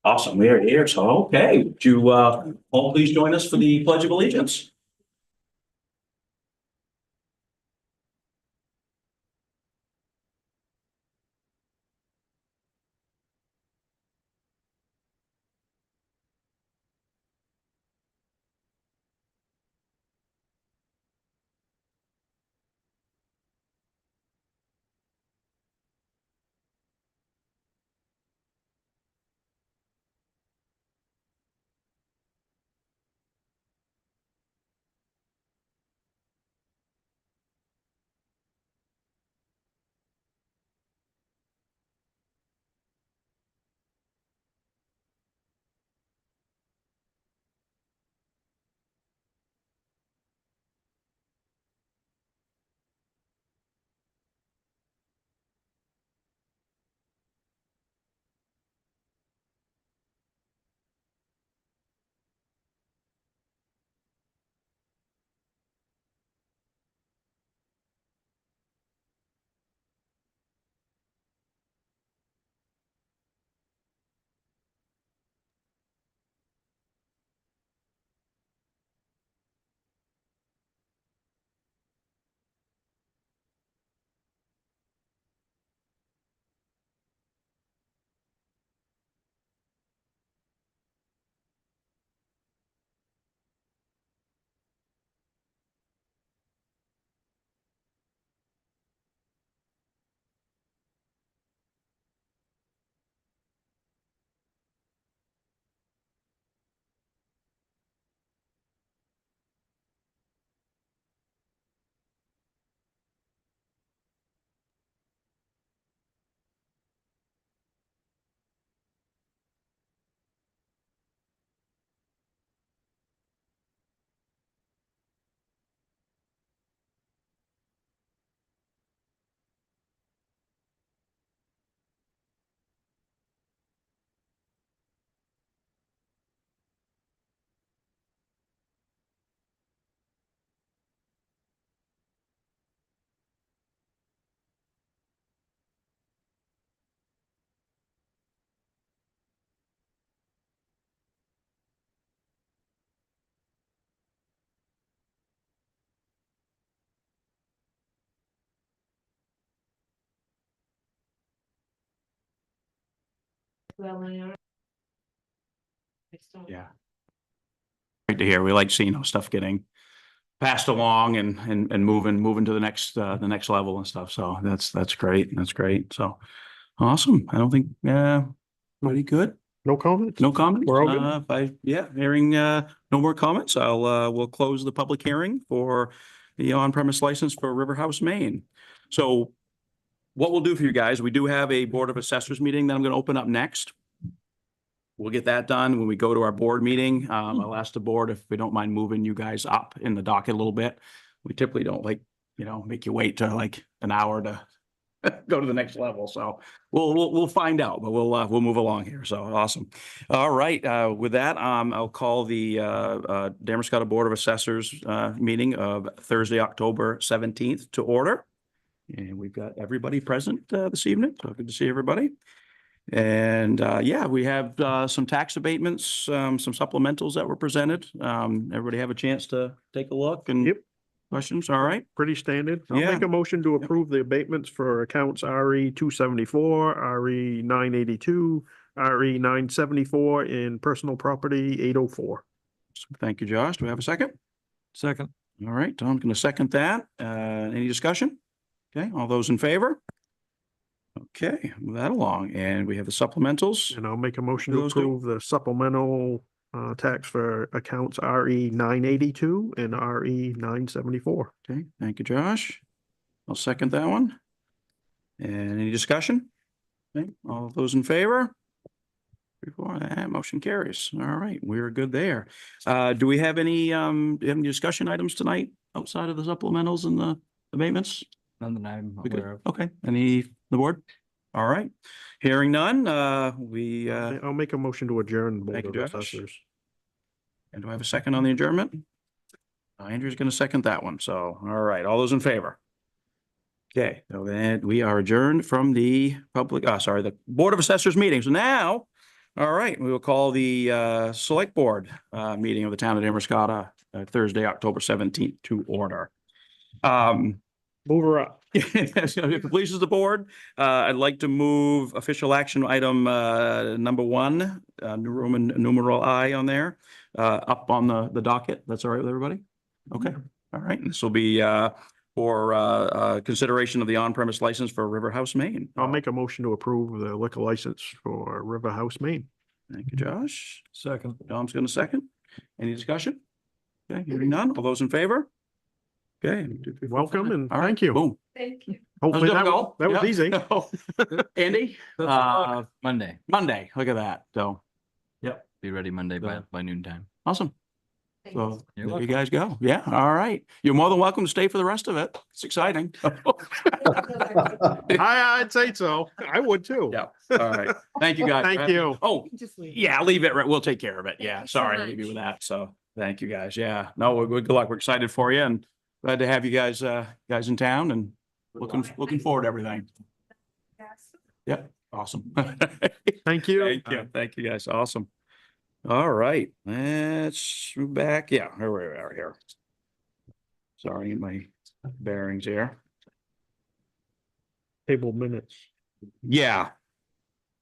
Awesome. We are here. So, okay. Would you all please join us for the Pledge of Allegiance? Yeah. Great to hear. We like seeing stuff getting passed along and moving to the next level and stuff. So that's great. That's great. So awesome. I don't think pretty good. No comments? No comments. We're all good? Hearing no more comments, we'll close the public hearing for the on-premise license for River House, Maine. So what we'll do for you guys, we do have a Board of Assessors meeting that I'm going to open up next. We'll get that done when we go to our board meeting. I'll ask the board if we don't mind moving you guys up in the docket a little bit. We typically don't make you wait to like an hour to go to the next level. So we'll find out, but we'll move along here. So awesome. All right. With that, I'll call the Damariscotta Board of Assessors meeting of Thursday, October 17th to order. And we've got everybody present this evening. So good to see everybody. And we have some tax abatements, some supplementals that were presented. Everybody have a chance to take a look and Yep. Questions? All right. Pretty standard. I'll Yeah. make a motion to approve the abatements for accounts RE 274, RE 982, RE 974, and personal property 804. So thank you, Josh. Do we have a second? Second. All right, Tom's going to second that. Any discussion? Okay, all those in favor? Okay, move that along. And we have the supplementals. And I'll make a motion to Those two? approve the supplemental tax for accounts RE 982 and RE 974. Okay, thank you, Josh. I'll second that one. And any discussion? Okay, all those in favor? Before that, motion carries. All right, we're good there. Do we have any discussion items tonight outside of the supplementals and the abatements? None that I'm We good? aware of. Okay, any, the board? All right, hearing none, I'll make a motion to adjourn the Thank Board you, of Josh. Assessors. And do I have a second on the adjournment? Andrew's going to second that one. So, all right, all those in favor? Okay, so then we are adjourned from the the Board of Assessors meeting. So now All right, we will call the select board meeting of the town of Damariscotta Thursday, October 17th to order. Move her up. If it pleases the board, I'd like to move official action item number 1, New Roman numeral I on there, up on the docket. That's all right with everybody? Okay, all right. This will be for consideration of the on-premise license for River House, Maine. I'll make a motion to approve the liquor license for River House, Maine. Thank you, Josh. Second. Dom's going to second. Any discussion? Okay, hearing none. All those in favor? Okay. 1, 2, 3, 4, Welcome 5. and All right, thank you. Boom. Thank you. Hopefully that difficult. that was Yeah. easy. Andy? Monday. Monday, look at that. So, Be ready Monday Yeah. by noontime. awesome. Thanks. So You're there you welcome. guys go. Yeah, all right. You're more than welcome to stay for the rest of it. It's exciting. I'd say so. I would too. Yeah, all right. Thank you, guys. Thank you. Oh, Just leave. yeah, leave it. Right. We'll take care of it. Thank Yeah, you so sorry to leave you much. with that. So thank you, guys. Yeah, no, we're good luck. We're excited for you and glad to have you guys in town and looking forward to everything. Yes. Yep, awesome. Thank you. Thank you. Thank you, guys. Awesome. All right, let's move back. Yeah, here we are here. Sorry, my bearings here. Table minutes. Yeah.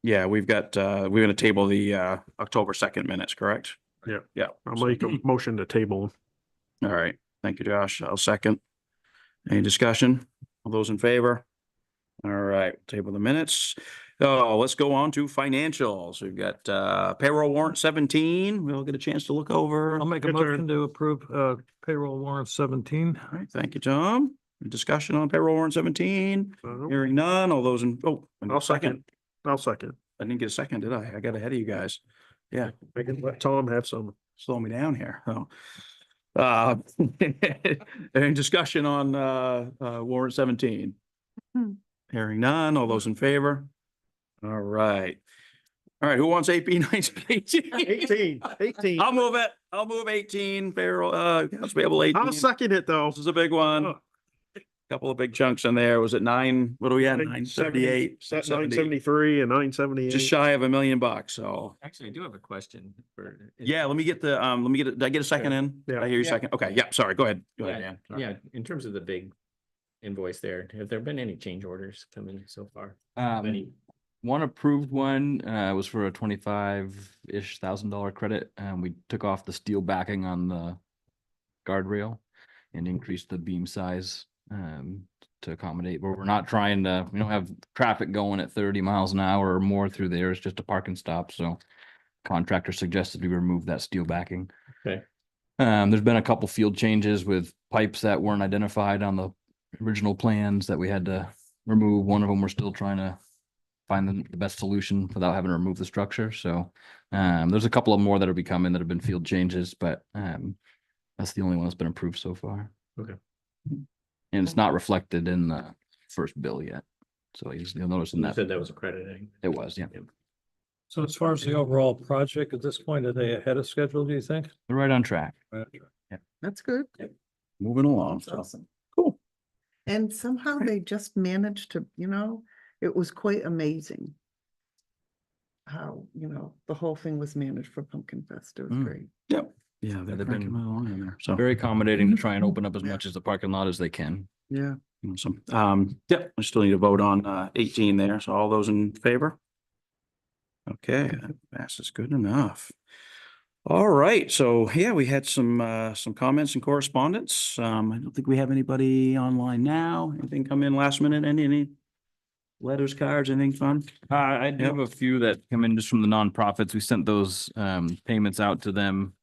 Yeah, we're gonna table the October 2nd minutes, correct? Yeah. Yeah. I'll make a motion to table. All right. Thank you, Josh. I'll second. Any discussion? All those in favor? All right, table the minutes. Oh, let's go on to financials. We've got payroll warrant 17. We'll get a chance to look over. I'll make a Your turn. motion to approve payroll warrant 17. All right, thank you, Tom. Discussion on payroll warrant 17. Uh, Hearing none. All those in, I need I'll a second. I'll second. I didn't get a second, did I? I got ahead of you guys. Yeah, I can let Tom have some. slowing me down here. So, any discussion on warrant 17? Hmm. Hearing none. All those in favor? All right. All right, who wants AP 1918? 18. I'll move it. I'll move 18 payroll, accounts payable 18. I'll second it though. This is a big one. Oh. Couple of big chunks in there. Was it 9? What do we have? 978. 973 and 978. Just shy of $1 million. So Actually, I do have a question for. yeah, let me get did I get a second in? Did Yeah. I hear you Yeah. second? Okay, yeah, sorry. Go ahead. Go ahead, Yeah, Dan. yeah, in terms of the big invoice there, have there been any change orders coming so far? Any? One approved one was for a 25-ish thousand credit. We took off the steel backing on the guardrail and increased the beam size to accommodate, but we're not trying to, we don't have traffic going at 30 miles an hour or more through there. It's just a parking stop. So contractor suggested we remove that steel backing. Okay. There's been a couple field changes with pipes that weren't identified on the original plans that we had to remove. One of them, we're still trying to find the best solution without having to remove the structure. So there's a couple of more that are becoming that have been field changes, but that's the only one that's been approved so far. Okay. And it's not reflected in the first bill yet. So you'll notice in You that said that was accrediting. it was, yeah. So as far as the overall project at this point, are they ahead of schedule, do you think? They're right on track. That's good. Moving along. That's So, awesome. cool. And somehow they just managed to, it was quite amazing how, the whole thing was managed for Pumpkin Fest. It was Mm. great. Yep. Yeah, they're they've cranking been along in there. So Very accommodating to try and open up as Yeah. much as the parking lot as they can. Yeah. awesome. Yeah, I still need to vote on 18 there. So all those in favor? Okay, that passes good enough. All right, so yeah, we had some comments and correspondence. I don't think we have anybody online now. Anything come in last minute? Any letters, cards, anything fun? I do Yep. have a few that come in just from the nonprofits. We sent those payments out to them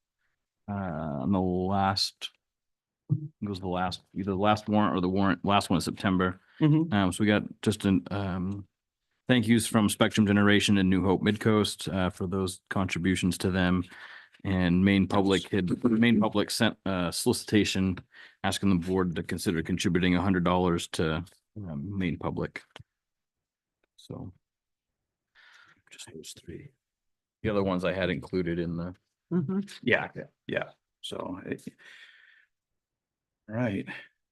on the last, I think it was either the last warrant or the last one in September. Mhm. So we got just an thank yous from Spectrum Generation and New Hope Midcoast for those contributions to them. And Maine Public sent a solicitation asking the board to consider contributing $100 to Maine Public. So just those three. The other ones I had included in the. Mhm. Yeah, yeah. So, right.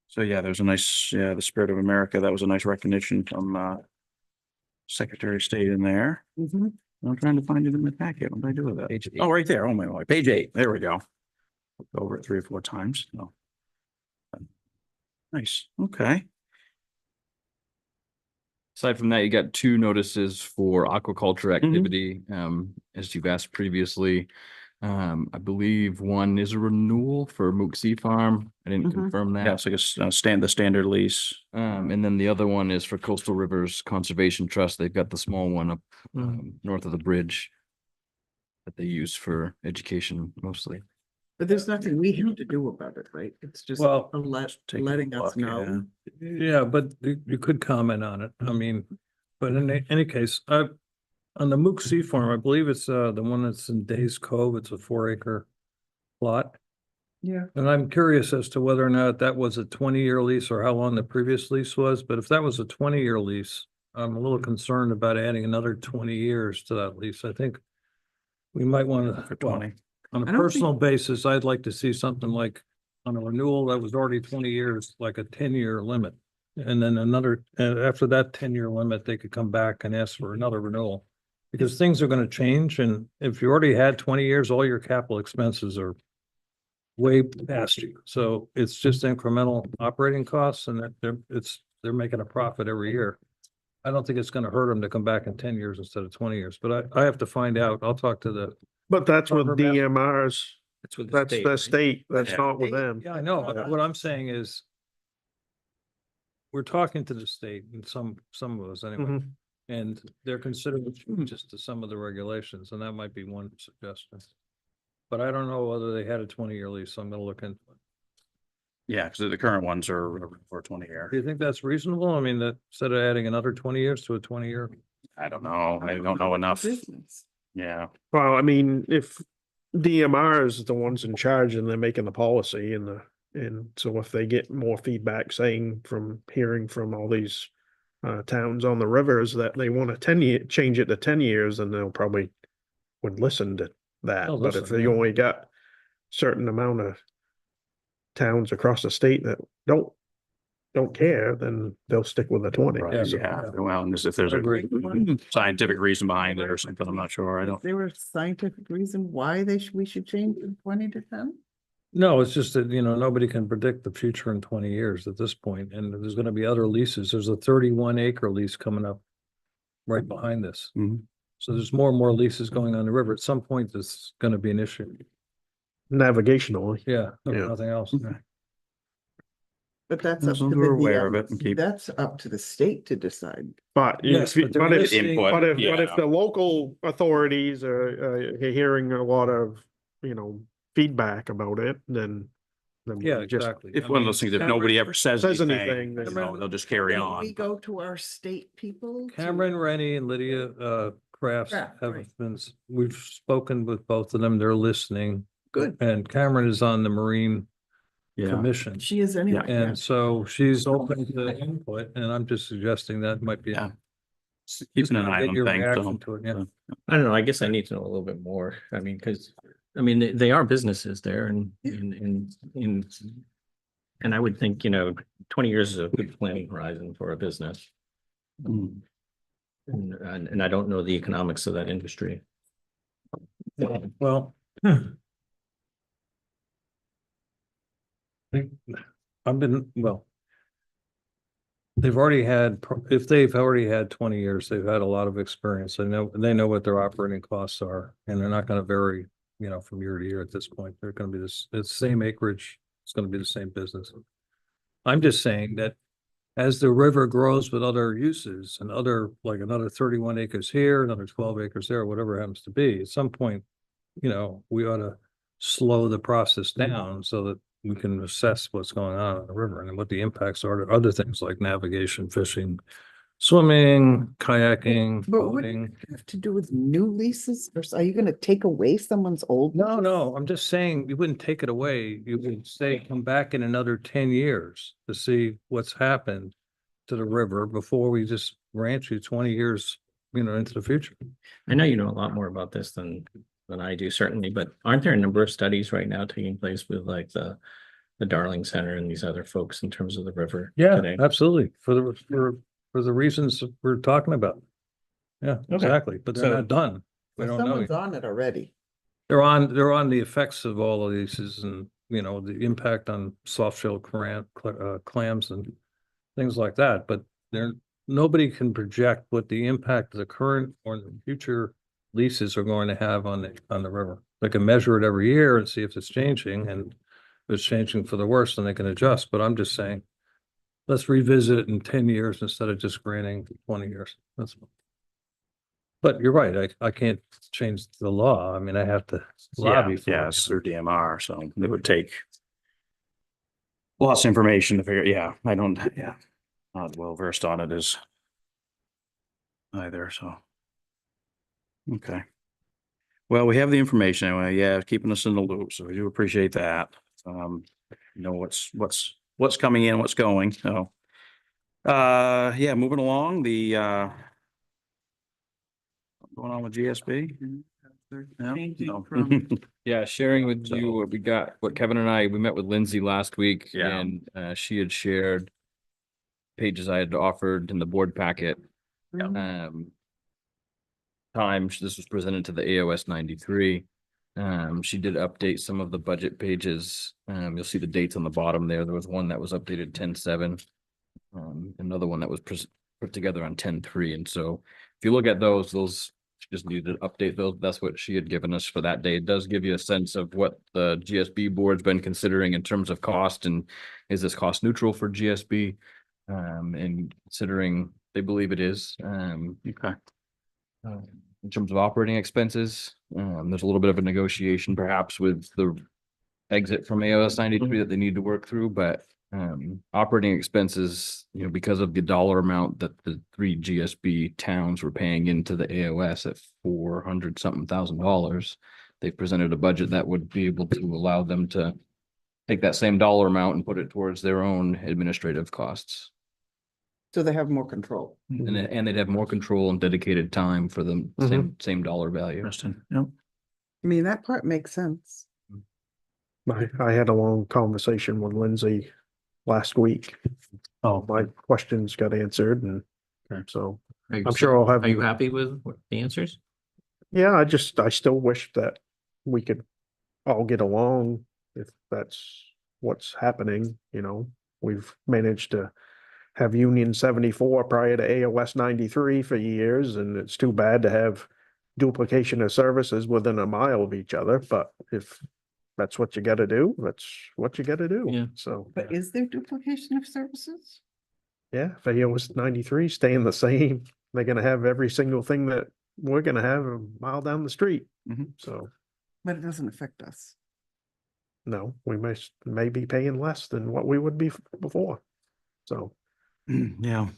So yeah, there's a nice, the Spirit of America. That was a nice recognition from Secretary of State in there. Mhm. I'm trying to find it in the packet. What did I do with that? Page 8. Oh, right there. Oh, my, page 8. There we go. Looked over it 3 or 4 times. Oh. Nice. Okay. Aside from that, you got 2 notices for aquaculture activity, as you've asked previously. I believe one is a renewal for Mook Sea Farm. I didn't Mhm. confirm Yeah, that. it's like the standard lease. And then the other one is for Coastal Rivers Conservation Trust. They've got the small one up north of the bridge that they use for education mostly. But there's nothing we have to do about it, right? It's just Well, Take a letting us look, yeah. know. Yeah, but you could comment on it. I mean, but in any case, on the Mook Sea Farm, I believe it's the one that's in Days Cove. It's a 4-acre plot. Yeah. And I'm curious as to whether or not that was a 20-year lease or how long the previous lease was. But if that was a 20-year lease, I'm a little concerned about adding another 20 years to that lease. I think we might want For to, 20. on I a don't personal basis, I'd like to see something like on a renewal that was already 20 years, like a 10-year limit. And then another, and after that 10-year limit, they could come back and ask for another renewal. Because things are gonna change, and if you already had 20 years, all your capital expenses are way past you. So it's just incremental operating costs, and that they're making a profit every year. I don't think it's gonna hurt them to come back in 10 years instead of 20 years, but I have to find out. I'll talk to the. But that's with Harbor master. DMRs. That's with That's the right? state. That's Yeah. not with them. Yeah, I know. What I'm saying is we're talking to the state and some of us anyway. Mhm. And they're considering changes to some of the regulations, and that might be one suggestion. But I don't know whether they had a 20-year lease, so I'm gonna look into it. Yeah, because the current ones are for 20 Do year. you think that's reasonable? I mean, that instead of adding another 20 years to a 20-year? I don't know. I don't know enough. Business. Yeah. Well, I mean, if DMR is the ones in charge and they're making the policy and so if they get more feedback saying from hearing from all these towns on the rivers that they want a 10-year, change it to 10 years, and they'll probably would listen to that. They'll But if listen, they yeah. only got certain amount of towns across the state that don't care, then they'll stick with the 20. Right, So- yeah. Well, and if there's I a agree. scientific reason behind it or something, I'm not sure. I Is don't. there a scientific reason why we should change from 20 to 10? No, it's just that, nobody can predict the future in 20 years at this point, and there's gonna be other leases. There's a 31-acre lease coming up right behind this. Mhm. So there's more and more leases going on the river. At some point, this is gonna be an issue. Navigational. Yeah, if Yeah. nothing else. Okay. But that's As up to long as the we're aware of it and DMs. keep- That's up to the state to decide. But Yes, if, but they're but if, listening- Input, but if yeah. the local authorities are hearing a lot of, feedback about it, then Yeah, we just exactly. If I one of mean, those things, if Cameron- nobody ever says Says anything, anything, then- they'll just carry Then on. We go to our state people. to- Cameron, Rennie, and Lydia Crafts Kraft, have right. been, we've spoken with both of them. They're listening. Good. And Cameron is on the Marine Yeah. Commission. She is anyway. yeah. And so she's open to input, and I'm just suggesting that might be. Yeah. Keeping an eye Get on your things. reaction so- to it, yeah. I don't know, I guess I need to know a little bit more. I mean, because, they are businesses there and, and I would think, 20 years is a good planning horizon for a business. Mm. And I don't know the economics of that industry. Well. I've been, well. They've already had, if they've already had 20 years, they've had a lot of experience. They know what their operating costs are, and they're not gonna vary, from year to year at this point. They're gonna be it's the same acreage, it's gonna be the same business. I'm just saying that as the river grows with other uses and like another 31 acres here, another 12 acres there, whatever it happens to be, at some point, we ought to slow the process down so that we can assess what's going on the river and what the impacts are to other things like navigation, fishing, swimming, kayaking, But what does boating. it have to do with new leases? Or are you gonna take away someone's old? No, lease? no, I'm just saying you wouldn't take it away. You would say, come back in another 10 years to see what's happened to the river before we just grant you 20 years, into the future. I know you know a lot more about this than I do certainly, but aren't there a number of studies right now taking place with like the Darling Center and these other folks in terms of the river? Yeah, today? absolutely. For the reasons we're talking about. Yeah, Okay. exactly. But they're So- not done. We So don't know. someone's on it already. They're on the effects of all of these and, you know, the impact on soft shell clams and things like that, but nobody can project what the impact of the current or the future leases are going to have on the river. They can measure it every year and see if it's changing, and if it's changing for the worse, then they can adjust, but I'm just saying, let's revisit it in 10 years instead of just granting 20 years. That's. But you're right, I can't change the law. I mean, I have to lobby for Yeah, it. it's through DMR, so it would take lots of information to figure, yeah, I don't, yeah, not well versed on it as either, so. Okay. Well, we have the information anyway, yeah, keeping us in the loop, so we do appreciate that. Know what's coming in, what's going, so. Yeah, moving along, going on with GSB? No? Changing No. from- Yeah, sharing with you So- what we got, what Kevin and I, we met with Lindsay last week Yeah. and she had shared pages I had offered in the board packet. Mhm. This was presented to the AOS 93. She did update some of the budget pages. You'll see the dates on the bottom there. There was one that was updated 10/7. Another one that was put together on 10/3. And so if you look at those she just needed to update those. That's what she had given us for that day. It does give you a sense of what the GSB board's been considering in terms of cost, and is this cost neutral for GSB? And considering they believe it is. Okay. In terms of operating expenses, there's a little bit of a negotiation perhaps with the exit from AOS 93 that they need to work through, but operating expenses, you know, because of the dollar amount that the 3 GSB towns were paying into the AOS at $400 something thousand, they presented a budget that would be able to allow them to take that same dollar amount and put it towards their own administrative costs. So they have more control. And they'd have more control and dedicated time for the same dollar value. Interesting, yep. I mean, that part makes sense. I had a long conversation with Lindsay last week. Oh, My questions got answered and Okay. so Are you I'm sure I'll have. Are you happy with the answers? Yeah, I still wish that we could all get along if that's what's happening, you know. We've managed to have Union 74 prior to AOS 93 for years, and it's too bad to have duplication of services within a mile of each other, but if that's what you gotta do, that's what you gotta do. Yeah. So, But is there duplication of services? yeah, if AOS 93 staying the same, they're gonna have every single thing that we're gonna have a mile down the street. Mhm. So, But it doesn't affect us. no, we may be paying less than what we would be before. So, Yeah,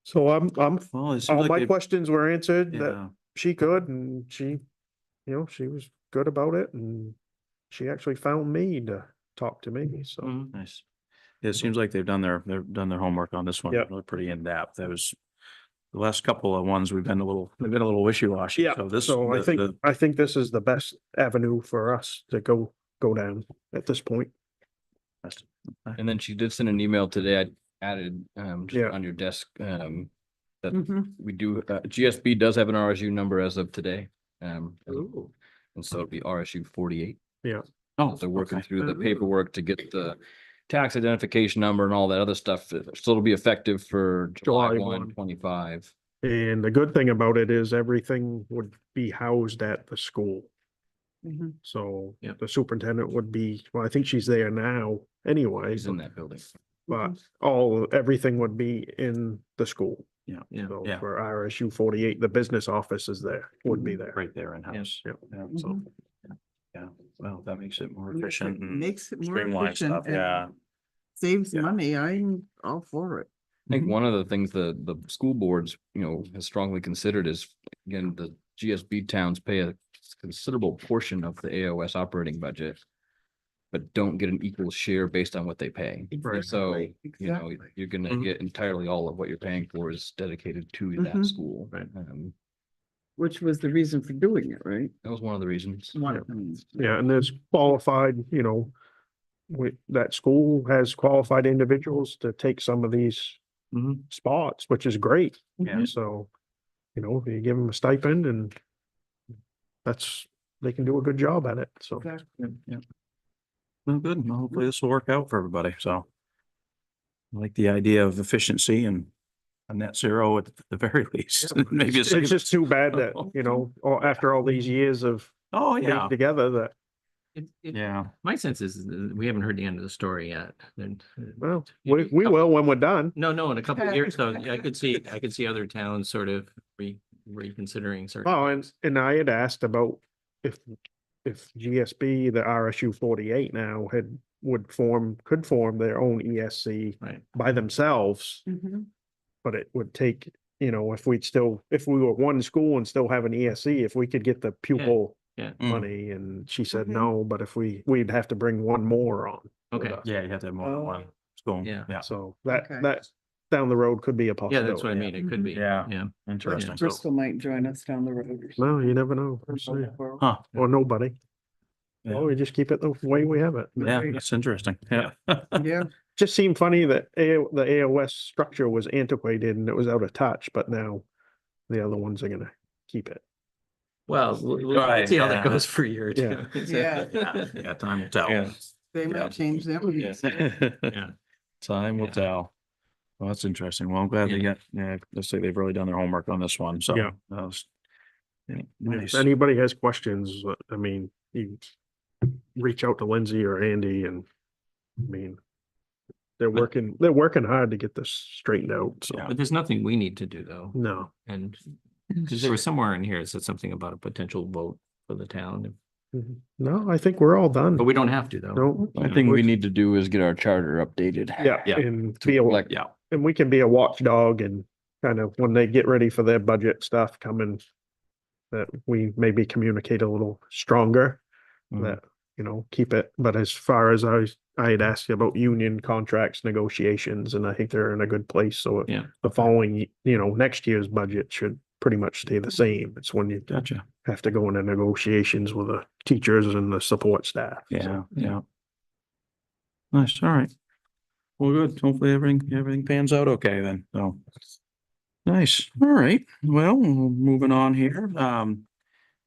so I'm, well, it seems all like my they- questions were answered that yeah, she could, and she, you know, she was good about it, and she actually found me to talk to me, so. nice. It seems like they've done their homework on this one. Yep. Really pretty in depth. There was the last couple of ones we've been a little wishy-washy. Yeah, So this, so I the- think, this is the best avenue for us to go down at this point. And then she did send an email today. I added just Yeah. on your desk that Mhm. we do GSB does have an RSU number as of today. And so it'd be RSU 48. oh, They're working okay. through the paperwork to get the tax identification number and all that other stuff. So it'll be effective for July July 1, 1. 25. And the good thing about it is everything would be housed at the school. Mhm. So Yep. the superintendent would be, well, I think she's there now anyway, He's in that building. but everything would be in the school. Yeah, Yeah. So Yeah. for RSU 48, the business office is there, would be there. right there in-house. Yep. Yeah, so, yeah, well, that makes it more Makes it- efficient and Makes it more streamlined efficient stuff, and yeah. saves Yeah. money. I'm all for it. I think one of the things the school boards, you know, has strongly considered is, again, the GSB towns pay a considerable portion of the AOS operating budget, but don't get an equal share based on what they pay. Right. So, Exactly, you know, exactly. you're gonna Mhm. get entirely all of what you're paying for is dedicated to that Mhm. school. Right. Which was the reason for doing it, right? That was one of the reasons. One of them. Yeah, and there's qualified, you know, that school has qualified individuals to take some of these Mhm. spots, which is great. Yeah. So, you know, you give them a stipend and they can do a good job at it, so. Exactly. Yeah. Well, good. Well, hopefully this will work out for everybody. So I like the idea of efficiency and a net zero at the very least. Maybe a It's savings. just too bad that, after all these years of Oh, being yeah. together that, Yeah. My sense is we haven't heard the end of the story yet. And, well, maybe we a couple- will when we're done. No, in a couple of years, though, I could see other towns sort of reconsidering certain. Oh, things. and I had asked about if GSB, the RSU 48 now could form their own ESC Right. by themselves, Mhm. but it would take, if we were one school and still have an ESC, if we could get the pupil Yeah. money, and she said Mhm. no, but if we'd have to bring one more on. with Okay. us. Yeah, you have to have more than one Oh. school. Yeah. Yeah. So Okay. that down the road could be a Yeah, possibility. that's what I mean. It could be. Yeah. Yeah. Interesting. So, Bristol might join us down the road. or Well, you something. never know. We'll see. huh. Or nobody. Yeah. Or we just keep it the way we have it. Yeah, that's interesting. Yeah. Yeah, Just seemed funny that the AOS structure was antiquated and it was out of touch, but now the other ones are gonna keep it. Well, Right, let's see how yeah. that goes for a year or two. Yeah. Yeah, time will tell. Yeah. they Yeah. might change them. Yeah. Time will Yeah. tell. Well, that's interesting. Well, I'm glad they got, let's say they've really done their homework on this one, so. Yeah. that was- yeah, If Nice. anybody has questions, I mean, you reach out to Lindsay or Andy, and I mean, they're working hard to get this straightened out, so. Yeah. But there's nothing we need to do, though. No. And because there was somewhere in here, it said something about a potential vote for the town, No, I think we're all done. but we don't have to, though. No. I think we need to do is get our charter updated. Yeah, Yeah. and be a, Like, Yeah. and we can be a watchdog and kind of when they get ready for their budget stuff coming, that we maybe communicate a little stronger, Mhm. that, keep it. But as far as I had asked you about union contracts, negotiations, and I think they're in a good place. So Yeah. the following, next year's budget should pretty much stay the same. It's when you Gotcha. have to go into negotiations with the teachers and the support staff. Yeah, So, yeah. Nice, all right. Well, good. Hopefully everything pans out okay then, so. Nice, all right. Well, moving on here. Andy,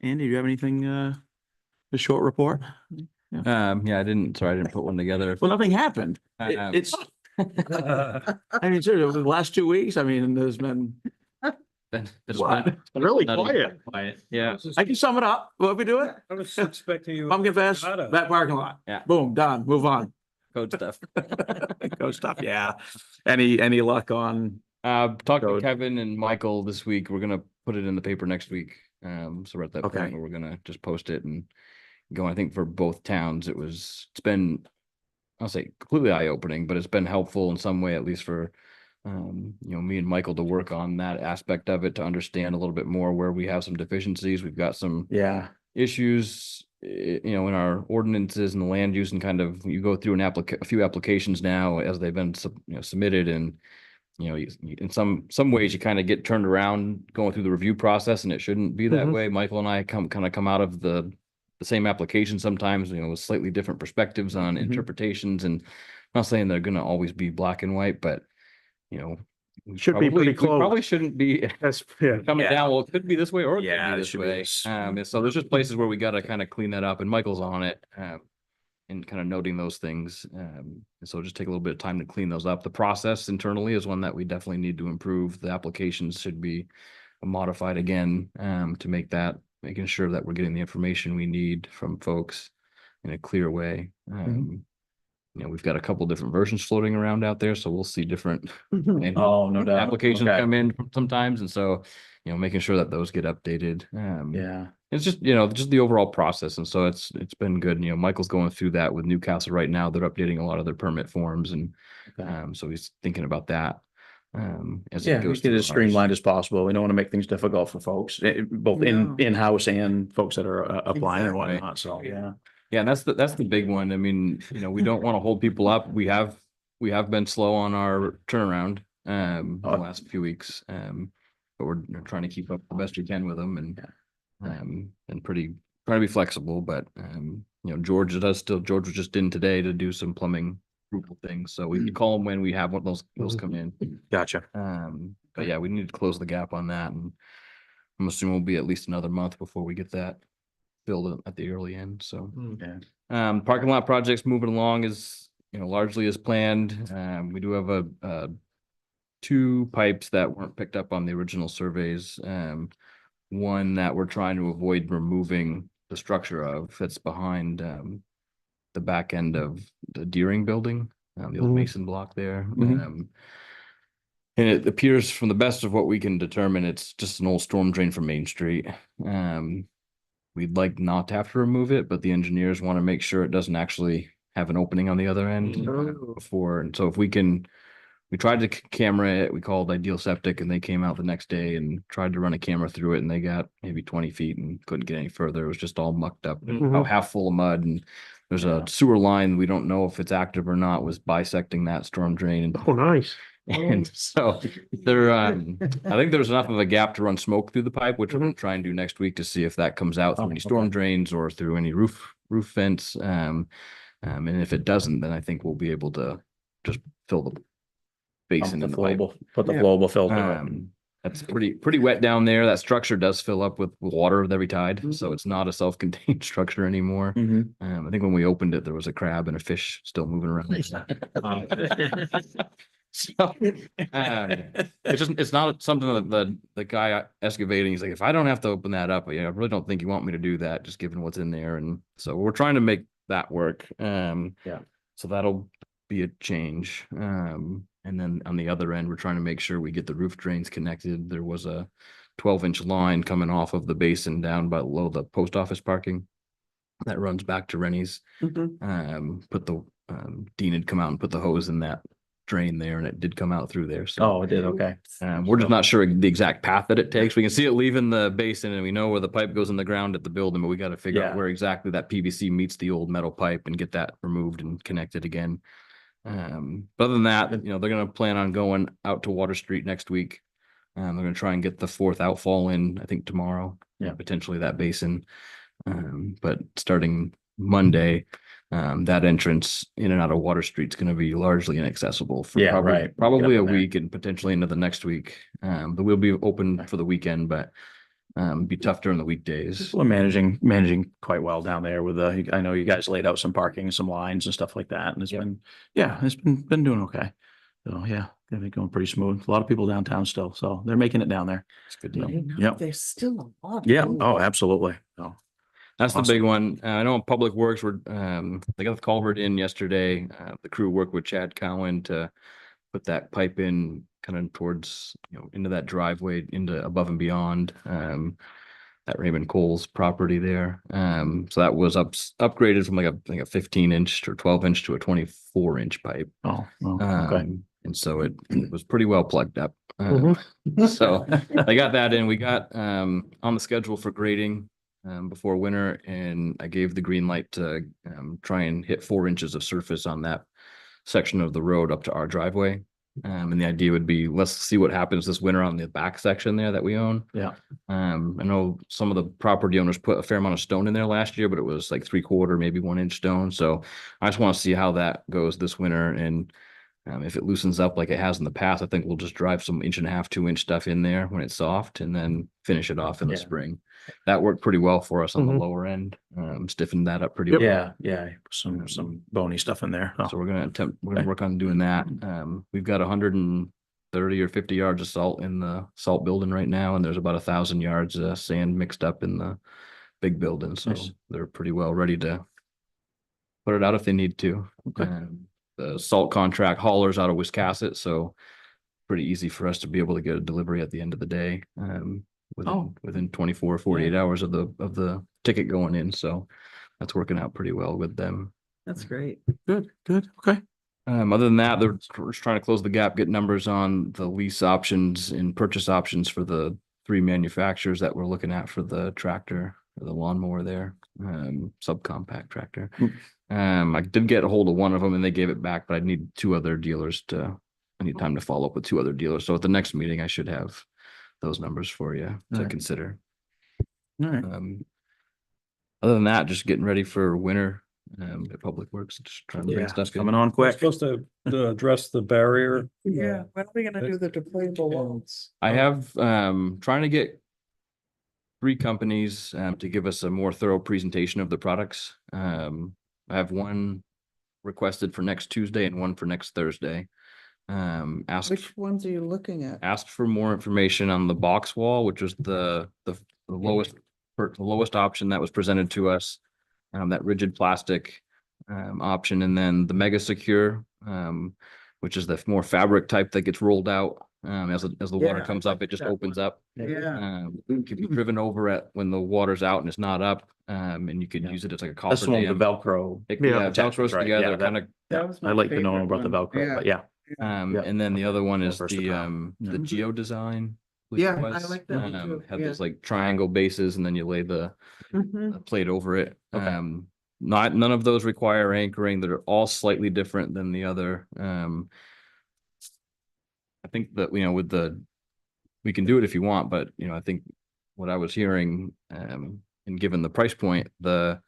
do you have anything, a short report? Yeah, I didn't put one together. Well, nothing happened. Um, It's, I mean, seriously, over the last 2 weeks, I mean, there's been, What? Really Not quiet. Quiet. Yeah, I can sum it up. What we do it? I was expecting you. Pumpkin Fest, that parking lot. Yeah. Boom, done, move on. code stuff. Go stuff, yeah. Any luck on, Talked to Code. Kevin and Michael this week. We're gonna put it in the paper next week. So we're at that Okay. point where we're gonna just post it and go. I think for both towns, it's been, I'll say completely eye-opening, but it's been helpful in some way, at least for me and Michael to work on that aspect of it, to understand a little bit more where we have some deficiencies. We've got some yeah, issues, in our ordinances and the land use, and kind of, you go through a few applications now as they've been submitted, and in some ways you kind of get turned around going through the review process, and it shouldn't be that Mhm. way. Michael and I come out of the same application sometimes, with slightly different perspectives on Mhm. interpretations, and I'm not saying they're gonna always be black and white, but we Should be pretty we probably close. shouldn't be That's, yeah. coming Yeah. down. Well, it could be this way or it Yeah, could it be this should be way. this. And so there's just places where we got to kind of clean that up, and Michael's on it, and kind of noting those things. And so just take a little bit of time to clean those up. The process internally is one that we definitely need to improve. The applications should be modified again, to making sure that we're getting the information we need from folks in a clear way. We've got a couple different versions floating around out there, so we'll see different oh, no doubt. applications Okay. come in sometimes, and so making sure that those get updated. Yeah, It's just just the overall process, and so it's been good. Michael's going through that with Newcastle right now. They're updating a lot of their permit forms, and Okay. so he's thinking about that. As it yeah, we goes get through as streamlined as possible. We don't want to make things difficult for folks, both No. in-house and folks that are applying and Exactly. whatnot, so, yeah. Yeah, and that's the big one. I mean, we don't want to hold people up. We have been slow on our turnaround the last few weeks. But we're trying to keep up the best we can with them, and and trying to be flexible. But George was just in today to do some plumbing approval things. So we can call them when we have one of those come in. Gotcha. But yeah, we need to close the gap on that, and I'm assuming we'll be at least another month before we get that filled at the early end, so. Yeah. Parking lot projects moving along is, largely as planned. We do have two pipes that weren't picked up on the original surveys. One that we're trying to avoid removing the structure of, that's behind, the back end of the Deering building, the old Mhm. Mason block there. Mhm. And it appears from the best of what we can determine, it's just an old storm drain from Main Street. We'd like not to have to remove it, but the engineers want to make sure it doesn't actually have an opening on the other end Oh. before. And so if we tried to camera it, we called Ideal Septic and they came out the next day and tried to run a camera through it and they got maybe 20 feet and couldn't get any further. It was just all mucked up and about half full of mud, and there's a sewer line. We don't know if it's active or not, was bisecting that storm drain. Oh, nice. And so there, I think there's enough of a gap to run smoke through the pipe, which we'll try and do next week to see if that comes out through any storm drains or through any roof vents. And if it doesn't, then I think we'll be able to just fill the basin in the pipe. Put the Yeah. flowable filter. That's pretty wet down there. That structure does fill up with water with every tide, so it's not a self-contained structure anymore. I think when we opened it, there was a crab and a fish still moving around. So, it's not something that the guy excavating, he's like, if I don't have to open that up, I really don't think you want me to do that, just given what's in there. And so we're trying to make that work. So that'll be a change. And then on the other end, we're trying to make sure we get the roof drains connected. There was a 12-inch line coming off of the basin down below the post office parking that runs back to Rennie's. Dean had come out and put the hose in that drain there, and it did come out through there. So Oh, it did. Okay. we're just not sure the exact path that it takes. We can see it leaving the basin and we know where the pipe goes in the ground at the building, but we got to figure out Yeah. where exactly that PVC meets the old metal pipe and get that removed and connected again. But other than that, they're going to plan on going out to Water Street next week. They're going to try and get the fourth outfall in, I think tomorrow. Yeah. Potentially that basin. But starting Monday, that entrance in and out of Water Street is going to be largely inaccessible for Yeah, right. probably Get a up in there. week and potentially into the next week. But we'll be open for the weekend, but be tough during the weekdays. People are managing quite well down there with I know you guys laid out some parking, some lines and stuff like that, and it's been doing okay. So yeah, gonna be going pretty smooth. A lot of people downtown still, so they're making it down there. It's good. Yeah, to know. Yep. There's still a lot. Yeah, oh, absolutely. So, That's Awesome. the big one. I know Public Works were, they got the culvert in yesterday. The crew worked with Chad Cowan to put that pipe in kind of towards, into that driveway, into above and beyond, that Raymond Cole's property there. So that was upgraded from like a 15-inch or 12-inch to a 24-inch pipe. oh, okay. And so it was pretty well plugged up. So I got that in. We got on the schedule for grading before winter, and I gave the green light to try and hit 4 inches of surface on that section of the road up to our driveway. And the idea would be, let's see what happens this winter on the back section there that we own. Yeah. I know some of the property owners put a fair amount of stone in there last year, but it was like 3/4, maybe 1-inch stone. So I just want to see how that goes this winter. And if it loosens up like it has in the past, I think we'll just drive some 1.5, 2-inch stuff in there when it's soft and then finish it off in the Yeah. spring. That worked pretty well for us on the Mhm. lower end. Stiffened that up pretty well. Yeah, some bony stuff in there. So we're gonna work on doing that. We've got 130 or 50 yards of salt in the salt building right now, and there's about 1,000 yards of sand mixed up in the big building. So Nice. they're pretty well ready to put it out if they need to. Okay. The salt contract haulers out of Wiscasset, so pretty easy for us to be able to get a delivery at the end of the day. Within 24 or 48 hours of the ticket going in. So that's working out pretty well with them. That's great. Good, okay. Other than that, we're just trying to close the gap, get numbers on the lease options and purchase options for the 3 manufacturers that we're looking at for the tractor or the lawnmower there, subcompact tractor. I did get a hold of one of them and they gave it back, but I need 2 other dealers I need time to follow up with 2 other dealers. So at the next meeting, I should have those numbers for you to Alright. consider. All right. Other than that, just getting ready for winter, at Public Works, just trying to bring Yeah, stuff in. coming on We're quick. supposed to address the barrier. Yeah, when are we gonna do the deployable walls? I have, trying to get three companies to give us a more thorough presentation of the products. I have one requested for next Tuesday and one for next Thursday. Asked Which ones are you looking at? asked for more information on the box wall, which was the lowest option that was presented to us. That rigid plastic option, and then the Mega Secure, which is the more fabric type that gets rolled out as the water Yeah, I comes up, like it just that opens one. up. Yeah, Can be driven over at when the water's out and it's not up, and you could Yeah. use it as like a That's coffer the one with dam. the Velcro. It, Yeah. yeah, attachments, Velcros right? Yeah, together, that- kind of. that was I my like to know favorite about the one. Velcro, but yeah. Yeah. And then the other one is Versus the crown. the Mhm. Geo Design. I believe it Yeah, I was. like that one too, Had yeah. those like triangle bases, and then you lay the Mhm. plate over it. Okay. None of those require anchoring. They're all slightly different than the other. I think that, we can do it if you want, but I think what I was hearing, and given the price point, the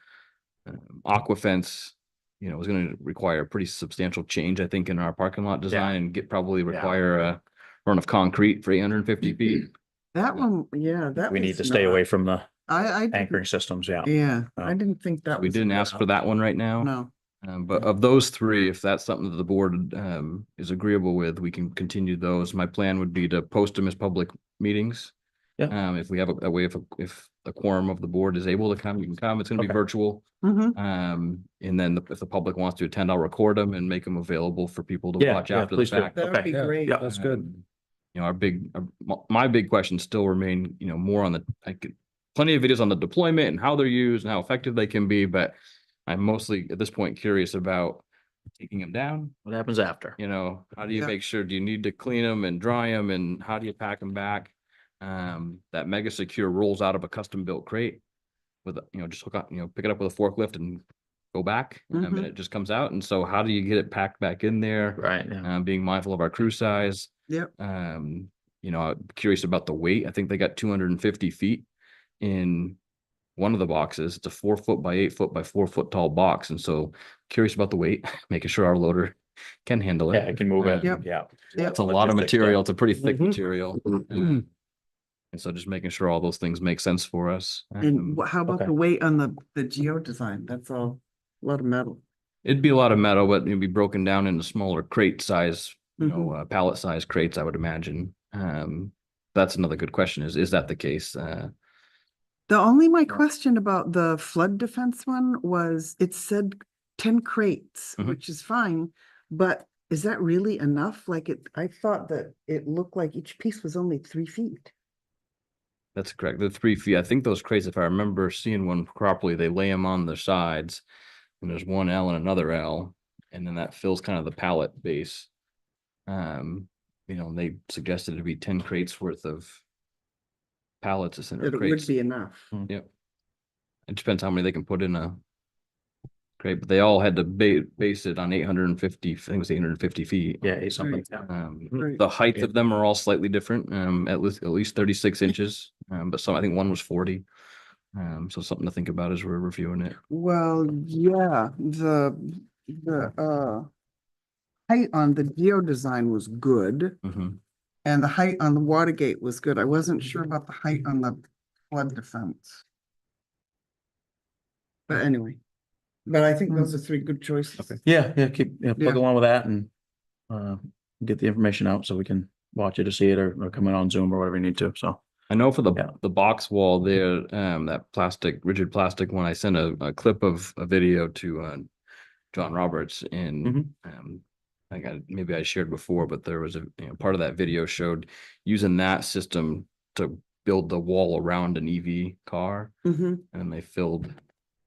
aqua fence, was going to require a pretty substantial change, I think, in our parking lot design, and probably require a run of concrete for 850 feet. That one, yeah, that We need was to stay not- away from the I anchoring didn't, systems, yeah. yeah, Oh. I didn't think that We was. a didn't good ask for that one right now. option. No, But of those three, if that's something that the board is agreeable with, we can continue those. My plan would be to post them as public meetings. Yeah. If we have a way, if the quorum of the board is able to come, you can come. It's gonna be Okay. virtual. Mhm. And then if the public wants to attend, I'll record them and make them available for people to Yeah, watch yeah, after the please do. fact. that would Okay. be Yeah. great. Yeah. That's good. My big questions still remain, more on plenty of videos on the deployment and how they're used and how effective they can be, but I'm mostly at this point curious about taking them down. What happens after? How do you Yeah. make sure, do you need to clean them and dry them, and how do you pack them back? That Mega Secure rolls out of a custom built crate with, just hook up, pick it up with a forklift and go back, and Mhm. it just comes out. And so how do you get it packed back in there? Right, yeah. Being mindful of our crew size. Yep. I'm curious about the weight. I think they got 250 feet in one of the boxes. It's a 4 foot by 8 foot by 4 foot tall box. And so curious about the weight, making sure our loader can handle it. Yeah, it can move it, Yep. yeah. Yep. It's a lot of Logistics, yeah. material. It's a pretty thick Mhm. material. And so just making sure all those things make sense for us. And how about okay. the weight on the geo design? That's all, a lot of metal. It'd be a lot of metal, but it'd be broken down into smaller crate size, Mhm. pallet size crates, I would imagine. That's another good question, is that the case? My question about the flood defense one was, it said 10 crates, Mhm. which is fine, but is that really enough? I thought that it looked like each piece was only 3 feet. That's correct. The 3 feet. I think those crates, if I remember seeing one properly, they lay them on their sides, and there's one L and another L, and then that fills kind of the pallet base. They suggested it'd be 10 crates worth of pallets or That it would crates. be enough. Yep. It depends how many they can put in a crate, but they all had to base it on 850, I think it was 850 feet. Yeah, something. Right. Yeah. Right. The height of them are all slightly different, at least 36 inches, but I think one was 40. So something to think about as we're reviewing it. Well, yeah, the height on the geo design was good, Mhm. and the height on the Watergate was good. I wasn't sure about the height on the flood defense. But anyway, but I think those are 3 good choices. Okay. Yeah, plug Yeah. along with that and get the information out so we can watch it or see it or come in on Zoom or whatever you need to, so. I know for Yeah. the box wall there, that rigid plastic one, I sent a clip of a video to John Roberts, and maybe I shared before, but there was part of that video showed using that system to build the wall around an EV car, Mhm. and they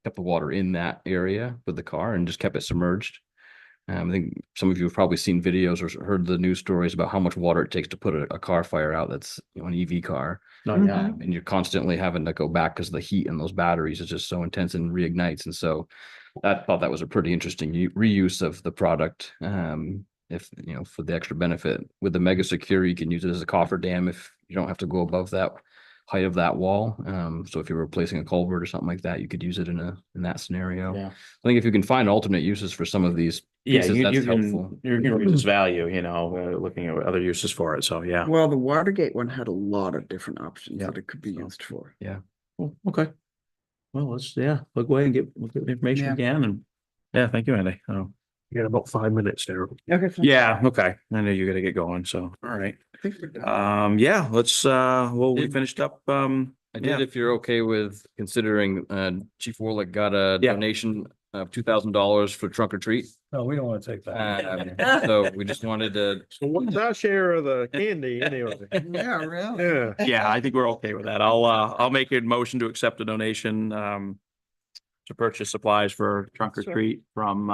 kept the water in that area with the car and just kept it submerged. I think some of you have probably seen videos or heard the news stories about how much water it takes to put a car fire out that's an EV car. Oh, yeah. And you're constantly having to go back because the heat in those batteries is just so intense and reignites. And so I thought that was a pretty interesting reuse of the product. If, for the extra benefit with the Mega Secure, you can use it as a coffer dam if you don't have to go above that height of that wall. So if you're replacing a culvert or something like that, you could use it in that scenario. Yeah. I think if you can find alternate uses for some of these Yeah, pieces, you that's can, helpful. you're gonna reduce value, looking at other uses for it, so yeah. Well, the Watergate one had a lot of different options Yeah. that it could be used for. Yeah. Okay. Well, let's, yeah, look away and look at the information Yeah. we can and, yeah, thank you, Andy. Oh, You got about 5 minutes there. Okay. fine. yeah, okay. I know you gotta get going, so, all right. I think we're done. Yeah, let's, well, we Did- finished up, I did, yeah. if you're okay with considering, Chief Warlick got a Yeah. donation of $2,000 for trunk or treat. No, we don't want to take that. So we just wanted to, So what's our share of the candy anyway? Yeah, really. Yeah. Yeah, I think we're okay with that. I'll make a motion to accept a donation, to purchase supplies for trunk or Sure. treat from,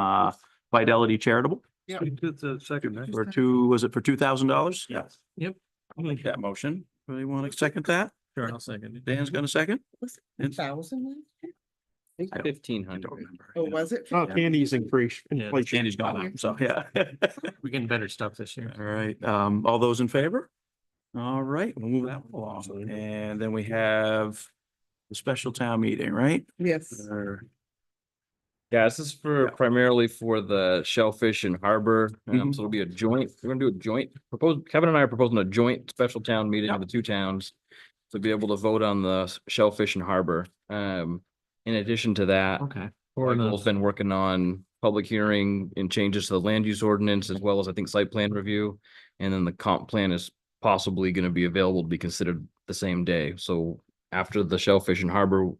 Fidelity Charitable Yeah. It's a second, right? for was it for $2,000? Yes. Yep. I'll make that motion. Really want to second that? Sure, I'll second it. Dan's gonna second? Was it It's- 1,000? I think I don't- 1,500. don't remember. Oh, was it? Oh, candy's increased. Yeah, inflation. Candy's gone up, so, yeah. We're getting better stuff this year. All right, all those in favor? All right, we'll move that along. And then we have the special town meeting, right? Yes. Or- Yeah, this is for primarily for the Shellfish and Harbor. Mhm. So it'll be a joint, we're gonna do a joint Kevin and I are proposing a joint special town meeting of the two towns to be able to vote on the Shellfish and Harbor. In addition to that, Okay. Michael's been working on public hearing and changes to the land use ordinance as well as I think site plan review. And then the comp plan is possibly gonna be available to be considered the same day. So after the Shellfish and Harbor,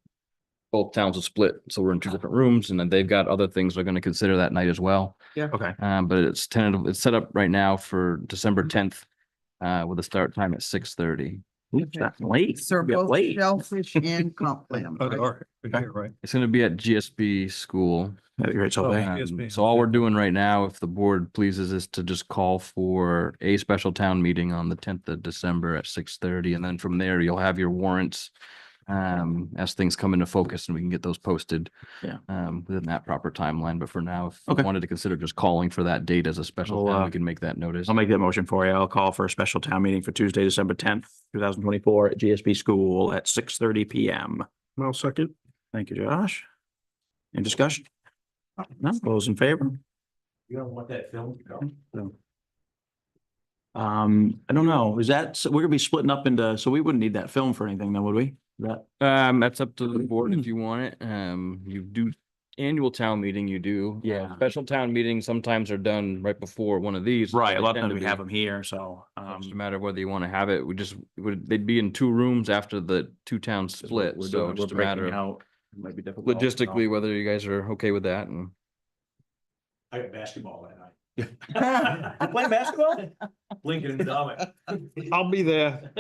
both towns will split, so we're in two different rooms, and then they've got other things they're gonna consider that night as well. Okay, But it's tentative, it's set up right now for December 10th, with a start time at 6:30. oops, that's late. Sir, We got both late. shellfish and comp plan. Oh, right? all right, okay, right. It's gonna be at GSB school. That'd be great, so Oh, they- yeah. GSB, So all we're okay. doing right now, if the board pleases, is to just call for a special town meeting on the 10th of December at 6:30, and then from there you'll have your warrants as things come into focus and we can get those posted. Yeah. Within that proper timeline. But for now, if you Okay. wanted to consider just calling for that date as a special I'll, town, we can make that notice. I'll make that motion for you. I'll call for a special town meeting for Tuesday, December 10th, 2024 at GSB School at 6:30 PM. I'll second. Thank you, Josh. Any discussion? No, those in favor? You don't want that film to go? No. I don't know. Is that, so we're gonna be splitting up into, so we wouldn't need that film for anything then, would we? That, That's up to the board if you want it. You do annual town meeting, you do. Yeah. Special town meetings sometimes are done right before one of these. right, a lot of They tend times to we be. have them here, so, It's just a matter of whether you want to have it. They'd be in two rooms after the two towns split. we're So doing, just we're a matter breaking of out. It might be difficult. logistically, whether you guys are okay with that and. I got basketball that night. You play basketball? Lincoln and Dominic. I'll be there.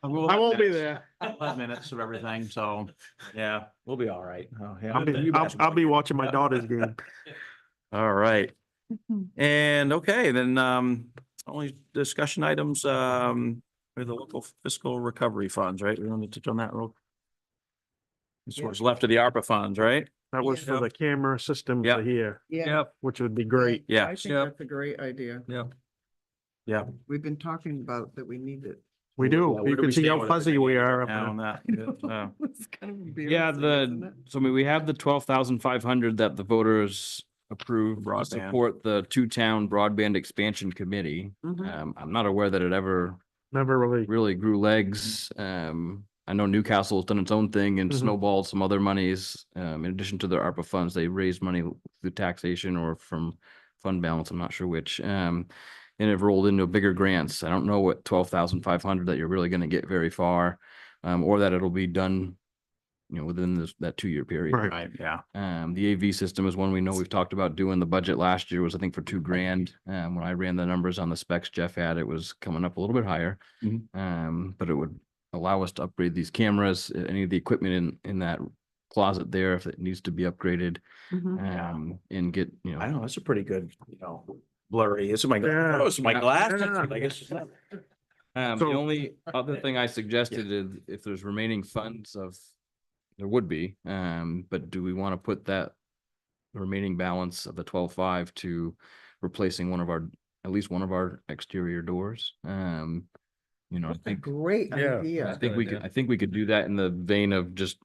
I won't be there. 5 minutes of everything, so, yeah, we'll be all right. Oh, yeah. I'll be watching my daughter's game. All right. And okay, then, only discussion items, for the local fiscal recovery funds, right? We don't need to touch on that real. This was left of the ARPA funds, right? That was for the camera system Yeah. for here, Yeah. which would be great. Yeah. I think Yep. that's a great idea. Yeah. We've been talking about that we need it. We do. Where You do can see stand how with fuzzy everything we are. up now there. on that? Yeah. It's kind of Yeah, embarrassing, isn't it? so I mean, we have the 12,500 that the voters approved to Broadband. support the two-town broadband expansion committee. Mhm. I'm not aware that it ever Never really. grew legs. I know Newcastle has done its own thing and Mhm. snowballed some other monies. In addition to their ARPA funds, they raised money through taxation or from fund balance, I'm not sure which. And have rolled into bigger grants. I don't know what 12,500 that you're really gonna get very far, or that it'll be done, within that 2-year period. Right. Right, yeah. The AV system is one we know we've talked about doing. The budget last year was, I think, for $2,000. When I ran the numbers on the specs Jeff had, it was coming up a little bit higher. Mhm. But it would allow us to upgrade these cameras, any of the equipment in that closet there, if it needs to be upgraded, Mhm. and get, I know, that's a pretty good, blurry. This is my, Yeah. oh, this is my glasses. Yeah. I guess. The So- only other thing I suggested is if there's remaining funds there would be, but do we want to put that remaining balance of the 12.5 to replacing at least one of our exterior doors? I That's a think, great Yeah. idea. I think we could do that in the vein of just,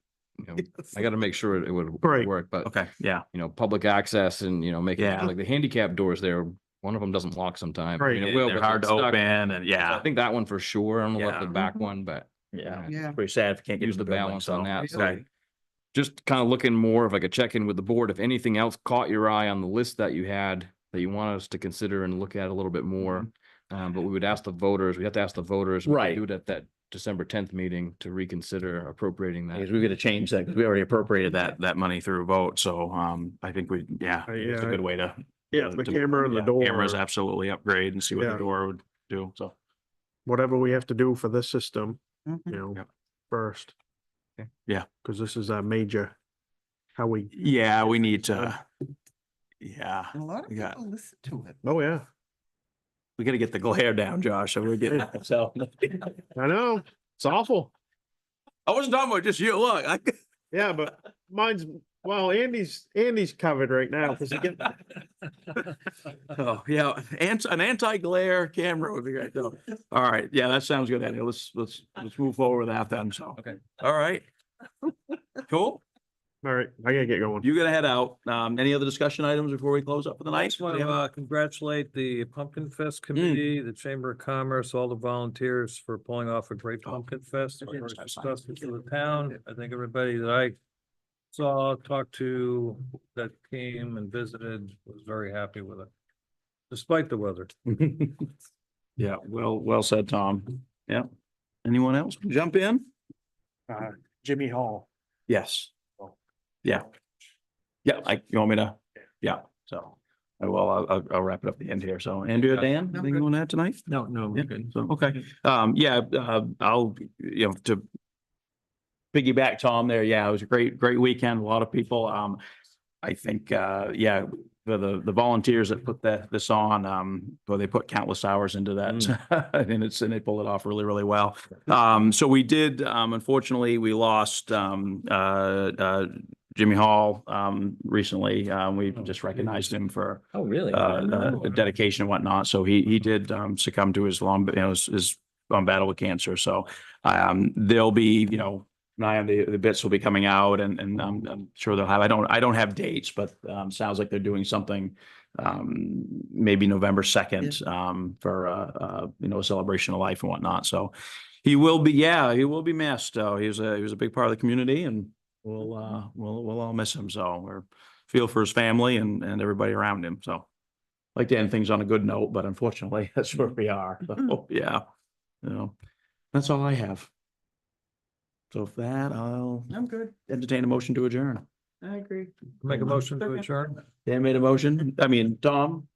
I got to make sure it would Right. work, but Okay, yeah. public access and, making, Yeah. like the handicap doors there, one of them doesn't lock sometimes. I Right. mean, it will, They're but hard to stuck. open and So I yeah. think that one for sure. I don't know about Yeah. the back Mhm. one, but Yeah. Yeah. Pretty sad if you can't get use to the the building, balance on so. that. So Okay. just kind of looking more of like a check-in with the board. If anything else caught your eye on the list that you had that you want us to consider and look at a little bit more. But we would ask the voters, we have to ask the voters. we could Right. Do it at that December 10th meeting to reconsider appropriating Because that. we gotta change that, 'cause we already appropriated that money through a vote, so, I think it's a Yeah, good way to. Yeah, the to- camera and the yeah, door. Cameras absolutely upgrade and see what the Yeah. door would do, so. Whatever we have to do for this system, Mhm. you know, Yep. first. Okay. Yeah. Cause this is a major, how we, Yeah, we need Done. to, yeah, And a lot of Yeah. people listen to it. oh yeah, we gotta get the glare down, Josh, so we're getting, so. I know, it's awful. I wasn't talking about just you, look, Yeah, but mine's, well, Andy's covered right now, cause he get, oh, yeah, an anti-glare camera would be great, though. All right, yeah, that sounds good, Andy, let's move forward with that then, so. Okay. All right. Cool, all right, I gotta get going. you gotta head out, any other discussion items before we close up for the I night? just want to congratulate the Pumpkin Fest Committee, the Chamber of Commerce, all the volunteers for pulling off a great Pumpkin Fest. It was very successful for the town. I think everybody that I saw, talked to, that came and visited was very happy with it, despite the weather. Yeah, well said, Tom. Yeah. Anyone else jump in? Jimmy Hall. Yes. Yeah. Yeah, you want me to? Yeah, so, I'll wrap it up at the end here. So Andrea, Dan, anything you want to add tonight? No, no, Yeah, we're good. so, okay, I'll, to piggyback Tom there, yeah, it was a great weekend, a lot of people, I think, for the volunteers that put this on, well, they put countless hours into that, and they pulled it off really well. So we did, unfortunately, we lost, Jimmy Hall, recently, we just recognized him for, Oh, really? dedication and whatnot. So he did succumb to his his long battle with cancer. So there'll be, an eye on the bits will be coming out, and I'm sure they'll have. I don't have dates, but sounds like they're doing something maybe November 2nd for a celebration of life and whatnot. So he will be missed. He was a big part of the community, and we'll all miss him. So we're feel for his family and everybody around him. So like to end things on a good note, but unfortunately that's where we are. So, yeah, that's all I have. So with that, I'll I'm good. entertain a motion to adjourn. I agree. Make a motion to adjourn. Dan made a motion. I mean, Tom.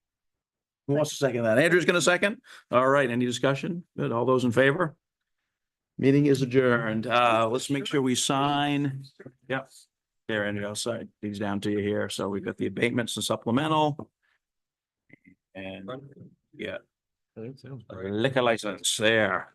Who wants to second that? Andrew's gonna second. All right, any discussion? Good. All those in favor? Meeting is adjourned. Let's make sure we sign. Yep. There, Andrew, I'll sign these down to you here. So we've got the abatements and supplemental. And yeah, liquor license there.